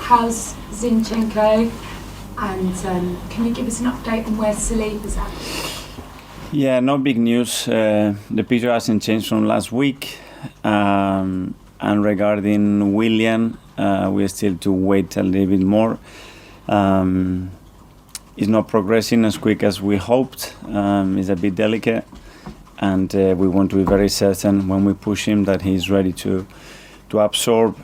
how's Zinchenko? And can you give us an update on where Saliba's at? Yeah, no big news. The picture hasn't changed from last week. And regarding Willian, we are still to wait a little bit more. It's not progressing as quick as we hoped. It's a bit delicate. And we want to be very certain when we push him that he's ready to absorb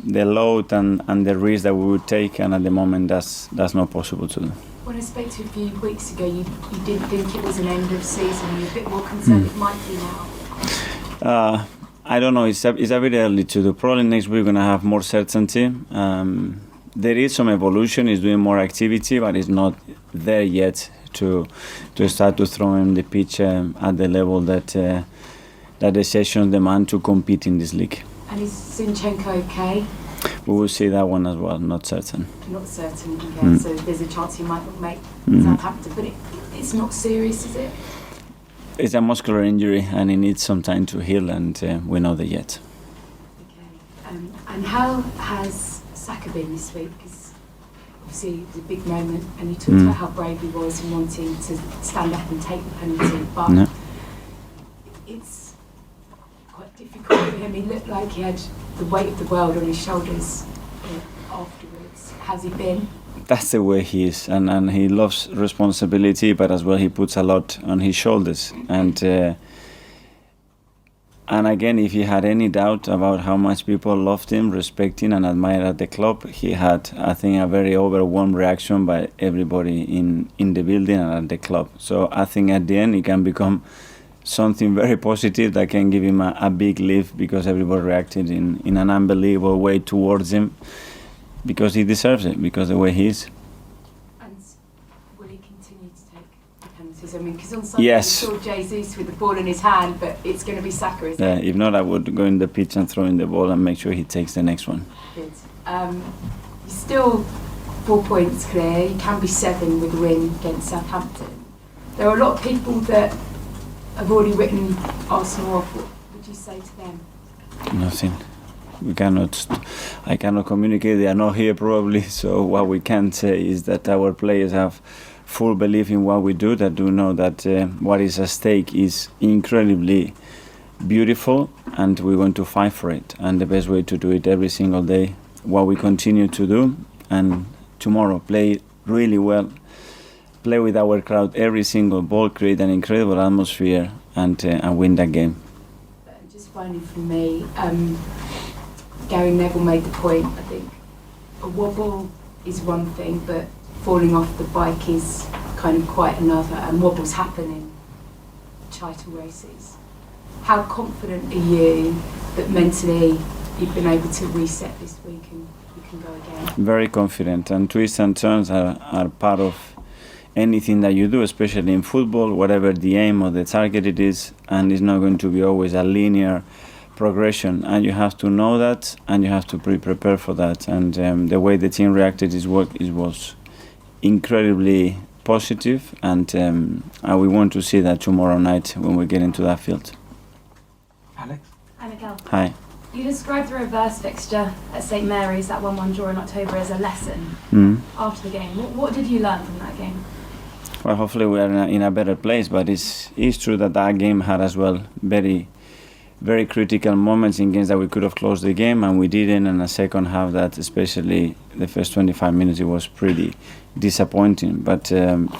the load and the risk that we would take, and at the moment that's not possible to do. When I spoke to you a few weeks ago, you didn't think it was an end of season. You're a bit more concerned it might be now. I don't know. It's a bit early to do. Probably next week we're gonna have more certainty. There is some evolution. He's doing more activity, but it's not there yet to start to throw him the pitch at the level that the sessions demand to compete in this league. And is Zinchenko okay? We will see that one as well. Not certain. Not certain. Okay. So there's a chance he might not make Southampton, but it's not serious, is it? It's a muscular injury, and he needs some time to heal, and we know that yet. Okay. And how has Saka been this week? Because obviously it was a big moment, and you talked about how brave he was in wanting to stand up and take the penalty, but it's quite difficult for him. He looked like he had the weight of the world on his shoulders afterwards. How's he been? That's the way he is, and he loves responsibility, but as well he puts a lot on his shoulders. And again, if he had any doubt about how much people loved him, respected and admired at the club, he had, I think, a very overwhelmed reaction by everybody in the building and at the club. So I think at the end it can become something very positive that can give him a big lift, because everybody reacted in an unbelievable way towards him, because he deserves it, because the way he is. And will he continue to take the penalties? I mean, because on Sunday yes. we saw Jesus with the ball in his hand, but it's going to be Saka, isn't it? If not, I would go in the pitch and throw in the ball and make sure he takes the next one. Good. You're still 4 points clear. You can be 7 with a win against Southampton. There are a lot of people that have already written Arsenal off. What would you say to them? Nothing. I cannot communicate. They are not here probably. So what we can say is that our players have full belief in what we do. That do know that what is at stake is incredibly beautiful, and we want to fight for it. And the best way to do it every single day, what we continue to do, and tomorrow play really well. Play with our crowd every single ball, create an incredible atmosphere, and win that game. Just finally from me, Gary Neville made the point, I think, a wobble is one thing, but falling off the bike is kind of quite another, and wobbles happen in title races. How confident are you that mentally you've been able to reset this week and you can go again? Very confident, and twists and turns are part of anything that you do, especially in football, whatever the aim or the target it is, and it's not going to be always a linear progression, and you have to know that, and you have to be prepared for that. And the way the team reacted was incredibly positive, and we want to see that tomorrow night when we get into that field. Alex? Hi, Mikel. Hi. You described the reverse fixture at St Mary's, that 1-1 draw in October, as a lesson after the game. What did you learn from that game? Well, hopefully we are in a better place, but it's true that game had as well very, very critical moments in games that we could have closed the game, and we didn't. And the second half, that especially the first 25 minutes, it was pretty disappointing. But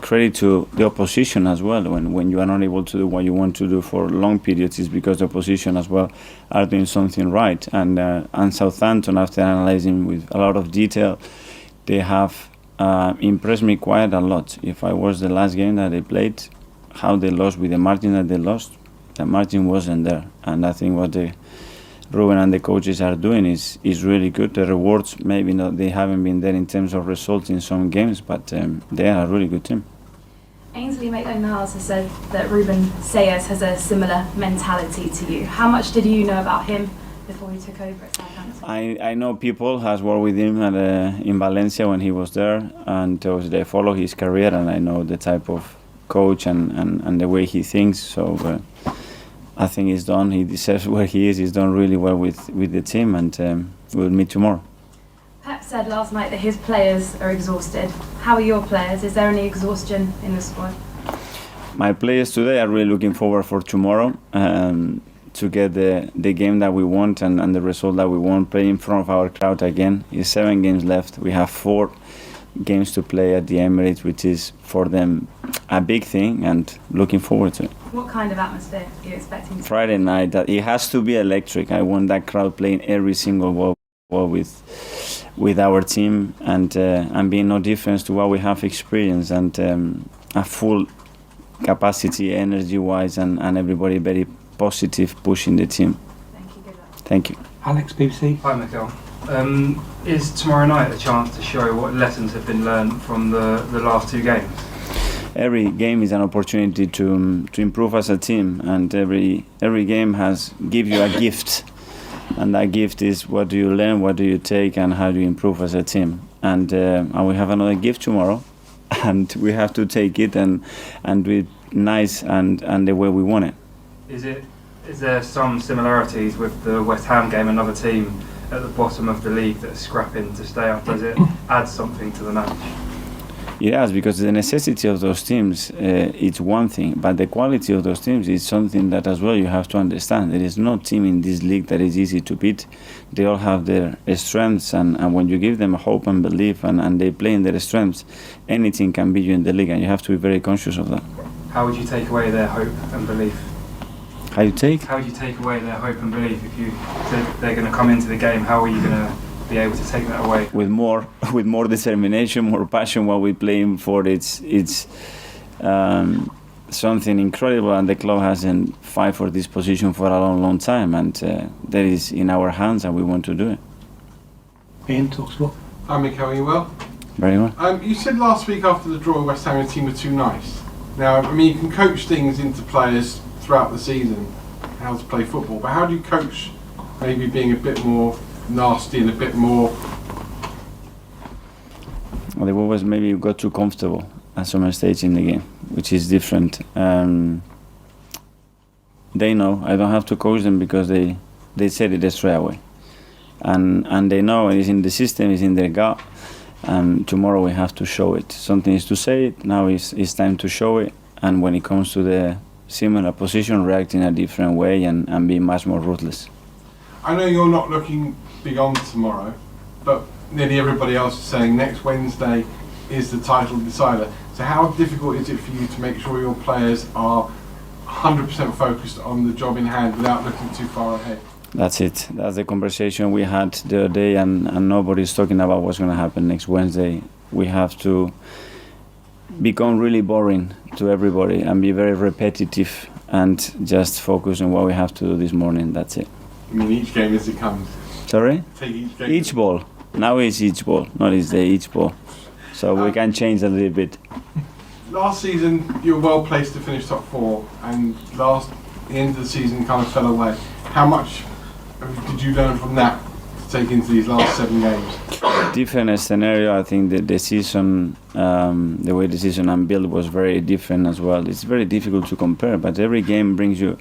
credit to the opposition as well. When you are not able to do what you want to do for long periods, it's because the opposition as well are doing something right. And Southampton, after analysing with a lot of detail, they have impressed me quite a lot. If I was the last game that they played, how they lost with the margin that they lost, the margin wasn't there. And I think what Ruben and the coaches are doing is really good. The rewards, maybe not, they haven't been there in terms of results in some games, but they are a really good team. Ainsley Maitland-Niles has said that Ruben Sayers has a similar mentality to you. How much did you know about him before he took over at Southampton? I know people has worked with him in Valencia when he was there, and they follow his career, and I know the type of coach and the way he thinks. So I think he's done. He deserves where he is. He's done really well with the team, and we'll meet tomorrow. Perhaps said last night that his players are exhausted. How are your players? Is there any exhaustion in the squad? My players today are really looking forward for tomorrow to get the game that we want and the result that we want, play in front of our crowd again. It's 7 games left. We have 4 games to play at the Emirates, which is for them a big thing, and looking forward to it. What kind of atmosphere are you expecting? Friday night, that it has to be electric. I want that crowd playing every single ball with our team and being no difference to what we have experienced, and a full capacity, energy-wise, and everybody very positive, pushing the team. Thank you. Good luck. Thank you. Alex, BBC. Hi, Mikel. Is tomorrow night a chance to show what lessons have been learned from the last 2 games? Every game is an opportunity to improve as a team, and every game gives you a gift, and that gift is what do you learn, what do you take, and how do you improve as a team. And we have another gift tomorrow, and we have to take it and do it nice and the way we want it. Is there some similarities with the West Ham game, another team at the bottom of the league that's scrapping to stay up? Does it add something to the match? It has, because the necessity of those teams it's one thing, but the quality of those teams is something that as well you have to understand. There is no team in this league that is easy to beat. They all have their strengths, and when you give them hope and belief and they play in their strengths, anything can beat you in the league, and you have to be very conscious of that. How would you take away their hope and belief? How you take? How would you take away their hope and belief if you said they're going to come into the game? How are you going to be able to take that away? With more determination, more passion. What we're playing for, it's something incredible, and the club hasn't fight for this position for a long time, and that is in our hands, and we want to do it. Ian, TalkSport. Hi Mikel, are you well? Very well. You said last week after the draw West Ham team were too nice. Now, I mean, you can coach things into players throughout the season, how to play football, but how do you coach maybe being a bit more nasty and a bit more... Well, they've always maybe got too comfortable at some stage in the game, which is different. They know. I don't have to coach them because they said it straight away. And they know it's in the system, it's in their gut. Tomorrow we have to show it. Something is to say it, now it's time to show it. And when it comes to the similar position, react in a different way and be much more ruthless. I know you're not looking beyond tomorrow, but nearly everybody else is saying next Wednesday is the title decider. So how difficult is it for you to make sure your players are 100% focused on the job in hand without looking too far ahead? That's it. That's the conversation we had the other day, and nobody's talking about what's going to happen next Wednesday. We have to become really boring to everybody and be very repetitive and just focus on what we have to do this morning. That's it. I mean, each game as it comes. Sorry? Take each game. Each ball. Now it's each ball, not each day, each ball. So we can change a little bit. Last season, you were well placed to finish top 4, and the end of the season kind of fell away. How much did you learn from that to take into these last 7 games? Different scenario. I think that the season, the way the season unbuilt was very different as well. It's very difficult to compare, but every game brings you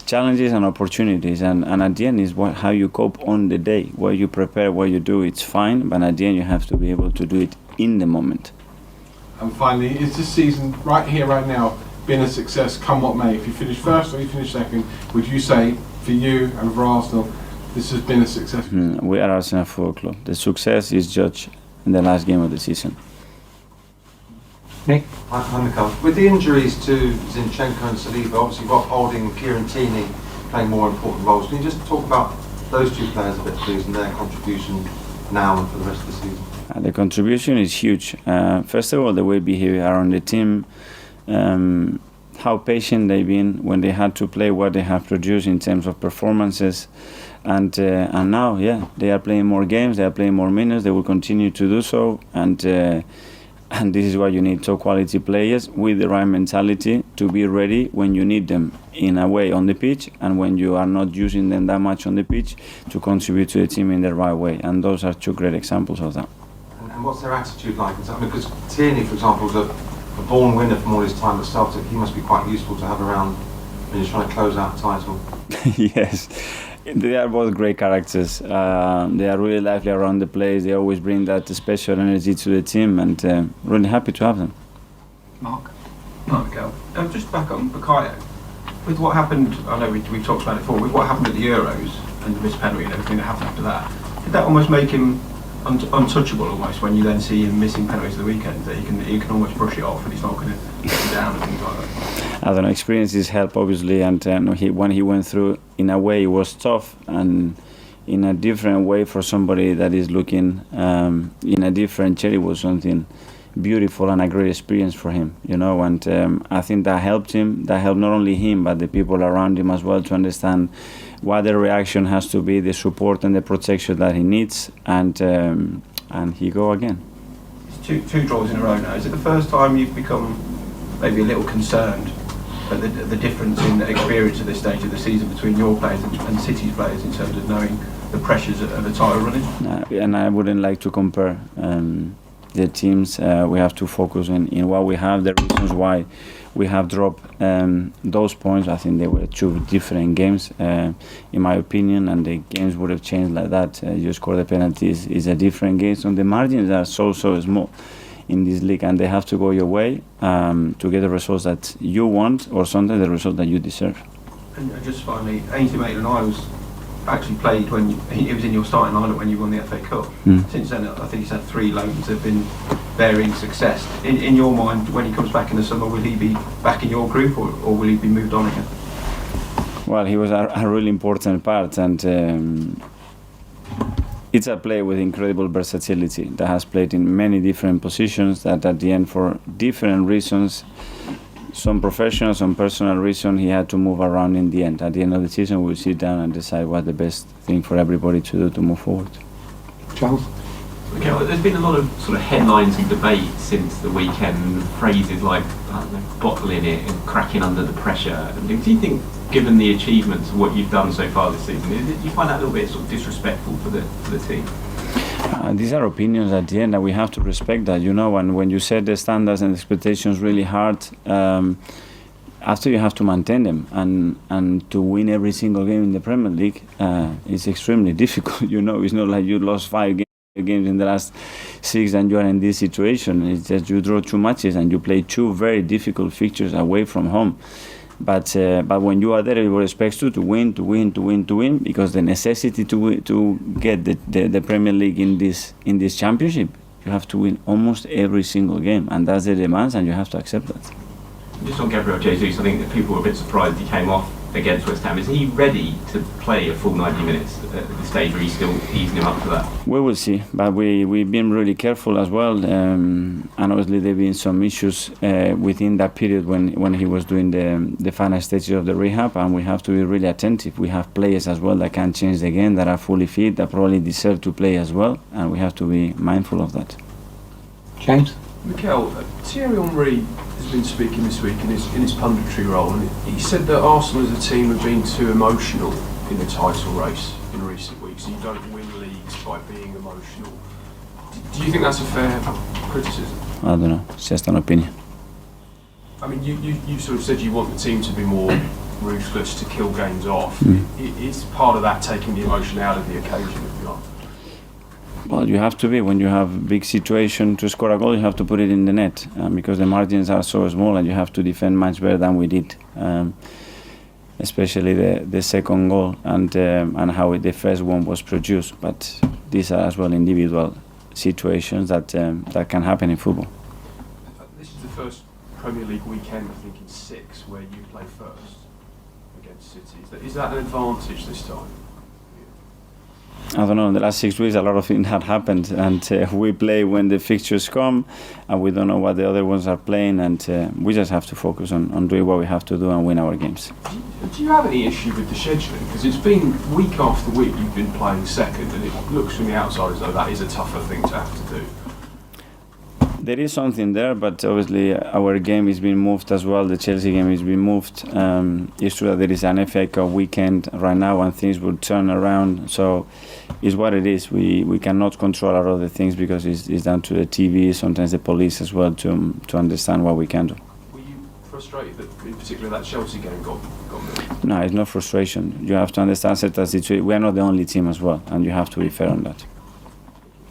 challenges and opportunities, and at the end is how you cope on the day. What you prepare, what you do, it's fine, but at the end you have to be able to do it in the moment. And finally, is this season right here, right now, been a success come what may? If you finish first or you finish second, would you say for you and for Arsenal, this has been a success? We are Arsenal Football Club. The success is judged in the last game of the season. Nick? Hi Mikel. With the injuries to Zinchenko and Saliba, obviously Rob Holding and Fiorentini playing more important roles. Can you just talk about those 2 players a bit, please, and their contribution now and for the rest of the season? The contribution is huge. First of all, the way they are on the team, how patient they've been when they had to play, what they have produced in terms of performances, and now, they are playing more games, they are playing more minutes, they will continue to do so, and this is why you need top quality players with the right mentality to be ready when you need them in a way on the pitch, and when you are not using them that much on the pitch to contribute to the team in the right way. And those are 2 great examples of that. And what's their attitude like? Because Tierney, for example, is a born winner from all his time at Celtic. He must be quite useful to have around when you're trying to close out the title. Yes, They are both great characters. They are really lively around the place. They always bring that special energy to the team, and really happy to have them. Mark, Mikel. Just back on Bukayo. With what happened, I know we talked about it before, with what happened at the Euros and the missed penalty and everything that happened after that, did that almost make him untouchable almost when you then see him missing penalties at the weekend, that you can almost brush it off and he's not going to get him down and things like that? I don't know, experiences help obviously, and when he went through, in a way it was tough, and in a different way for somebody that is looking in a different chair, it was something beautiful and a great experience for him, you know, and I think that helped him, that helped not only him but the people around him as well to understand what the reaction has to be, the support and the protection that he needs, and he go again. It's two draws in a row now. Is it the first time you've become maybe a little concerned at the difference in experience at this stage of the season between your players and City's players in terms of knowing the pressures of a title running? And I wouldn't like to compare the teams. We have to focus in what we have, the reasons why we have dropped those points. I think they were two different games, in my opinion, and the games would have changed like that. You score the penalties is a different game, so the margins are so small in this league, and they have to go your way to get the results that you want, or sometimes the result that you deserve. And just finally, Ainsley Maitland-Niles actually played when he was in your starting lineup when you won the FA Cup. Since then, I think he's had 3 loans that have been varying success. In your mind, when he comes back in the summer, will he be back in your group, or will he be moved on again? Well, he was a really important part, and it's a player with incredible versatility that has played in many different positions, that at the end, for different reasons, some professional, some personal reason, he had to move around in the end. At the end of the season, we'll sit down and decide what the best thing for everybody to do to move forward. Charles? Okay, well, there's been a lot of sort of headlines and debate since the weekend, phrases like bottling it and cracking under the pressure. Do you think, given the achievements of what you've done so far this season, do you find that a little bit sort of disrespectful for the team? These are opinions at the end, and we have to respect that, you know, and when you set the standards and expectations really hard, after you have to maintain them, and to win every single game in the Premier League is extremely difficult, you know. It's not like you lost 5 games in the last 6 and you are in this situation. It's just you draw 2 matches and you play 2 very difficult fixtures away from home. But when you are there, everybody expects you to win, because the necessity to get the Premier League in this championship, you have to win almost every single game, and that's the demands, and you have to accept that. Just on Gabriel Jesus, I think that people were a bit surprised he came off against West Ham. Is he ready to play a full 90 minutes at the stage, or are you still easing him up for that? We will see, but we've been really careful as well, and obviously there have been some issues within that period when he was doing the final stages of the rehab, and we have to be really attentive. We have players as well that can change the game, that are fully fit, that probably deserve to play as well, and we have to be mindful of that. James? Mikel, Thierry Henry has been speaking this week in his punditry role, and he said that Arsenal as a team have been too emotional in the title race in recent weeks, and you don't win leagues by being emotional. Do you think that's a fair criticism? I don't know, it's just an opinion. I mean, you sort of said you want the team to be more ruthless, to kill games off. Is part of that taking the emotion out of the occasion, if you like? Well, you have to be. When you have big situation to score a goal, you have to put it in the net, because the margins are so small, and you have to defend much better than we did, especially the second goal and how the first one was produced. But these are as well individual situations that can happen in football. This is the first Premier League weekend, I think, in 6 where you play first against City. Is that an advantage this time? I don't know, in the last 6 weeks a lot of things had happened, and we play when the fixtures come, and we don't know what the other ones are playing, and we just have to focus on doing what we have to do and win our games. Do you have any issue with the scheduling? Because it's been week after week you've been playing second, and it looks from the outside as though that is a tougher thing to have to do. There is something there, but obviously our game is being moved as well. The Chelsea game is being moved. It's true that there is an FA Cup weekend right now, and things will turn around. So it's what it is. We cannot control a lot of the things, because it's down to the TV, sometimes the police as well, to understand what we can do. Were you, frustrated that, in particular, that Chelsea game got moved? No, it's not frustration. You have to understand certain situations. We are not the only team as well, and you have to be fair on that.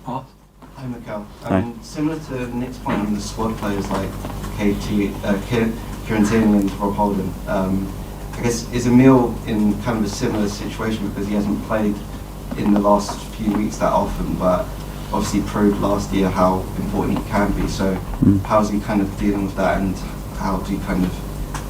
Hi, Mikel. Hi. Similar to Nick's point on the squad players like Kieran Tierney and Rob Holding, I guess is Emil in kind of a similar situation because he hasn't played in the last few weeks that often, but obviously proved last year how important he can be. So how's he kind of dealing with that, and how do you kind of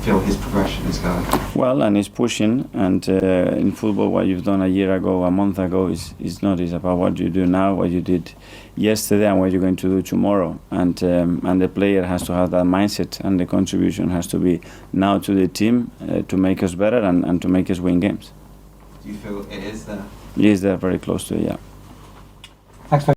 feel his progression is going? Well, and he's pushing, and in football what you've done a year ago, a month ago is not. It's about what you do now, what you did yesterday, and what you're going to do tomorrow. And the player has to have that mindset, and the contribution has to be now to the team to make us better and to make us win games. Do you feel it is there? He is there, very close to it, yeah. Thanks,